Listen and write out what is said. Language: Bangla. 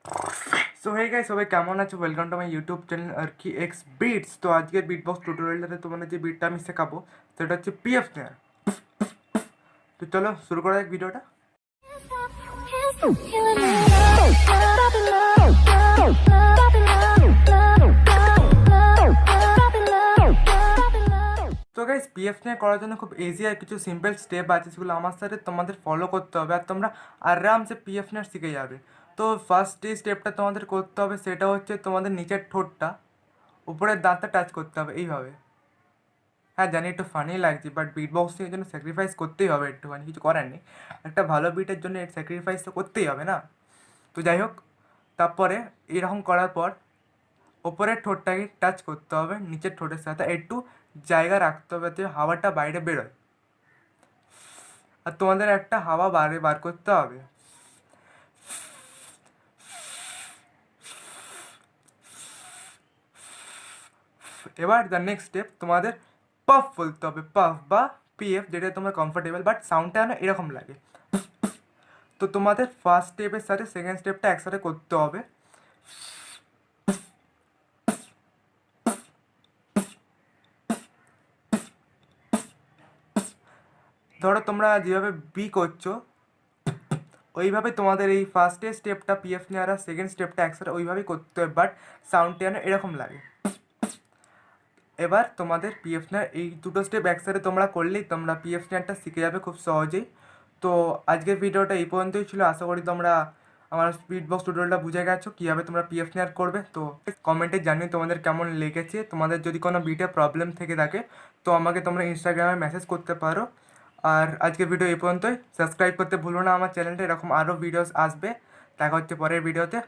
সো হে গাইস, সবাই কেমন আছো? Welcome to my YouTube channel আর কি এক্স বিটস। তো আজকের বিটবক্স টিউটোরিয়ালটাতে তোমাদের যে বিটটা আমি শেখাবো সেটা হচ্ছে পিএফ স্নেয়ার। তো চলো শুরু করা যাক ভিডিওটা। তো গাইস, পিএফ স্নেয়ার করার জন্য খুব ইজি আর কিছু সিম্পল স্টেপ আছে, সেগুলো আমার সাথে তোমাদের ফলো করতে হবে আর তোমরা আরামসে পিএফ স্নেয়ার শিখে যাবে। তো ফার্স্ট যে স্টেপটা তোমাদের করতে হবে সেটা হচ্ছে তোমাদের নিচের ঠোঁটটা উপরের দাঁতটা টাচ করতে হবে এইভাবে। হ্যাঁ জানি একটু ফানি লাগছে, বাট বিট বক্সিংয়ের জন্য স্যাক্রিফাইস করতেই হবে, একটুখানি কিছু করার নেই। একটা ভালো বিটের জন্য স্যাক্রিফাইস তো করতেই হবে না। তো যাই হোক, তারপরে এরকম করার পর ওপরের ঠোঁটটাকে টাচ করতে হবে নিচের ঠোঁটের সাথে, একটু জায়গা রাখতে হবে যাতে হাওয়াটা বাইরে বেরোয়। আর তোমাদের একটা হাওয়া বাইরে বার করতে হবে। এবার দ্য নেক্সট স্টেপ তোমাদের পাফ বলতে হবে, পাফ বা পিএফ, যেটা তোমরা কমফোর্টেবল, বাট সাউন্ডটা যেন এরকম লাগে। তো তোমাদের ফার্স্ট স্টেপের সাথে সেকেন্ড স্টেপটা একসাথে করতে হবে। ধরো তোমরা যেভাবে বি করছো ওইভাবে তোমাদের এই ফার্স্টের স্টেপটা পিএফ নেওয়ার আর সেকেন্ড স্টেপটা একসাথে ওইভাবেই করতে হবে, বাট সাউন্ডটা যেন এরকম লাগে। এবার তোমাদের পিএফ নেওয়ার এই দুটো স্টেপ একসাথে তোমরা করলেই তোমরা পিএফ নেওয়ারটা শিখে যাবে খুব সহজেই। তো আজকের ভিডিওটা এই পর্যন্তই ছিল। আশা করি তোমরা আমার স্পিডবক্স টিউটোরিয়ালটা বুঝে গেছো কীভাবে তোমরা পিএফ নেওয়ার করবে। তো কমেন্টে জানিয়ে তোমাদের কেমন লেগেছে। তোমাদের যদি কোনো বিটে প্রবলেম থেকে থাকে তো আমাকে তোমরা ইনস্টাগ্রামে মেসেজ করতে পারো। আর আজকের ভিডিও এই পর্যন্তই। সাবস্ক্রাইব করতে ভুলো না আমার চ্যানেলটা, এরকম আরও ভিডিওস আসবে। দেখা হচ্ছে পরের ভিডিওতে।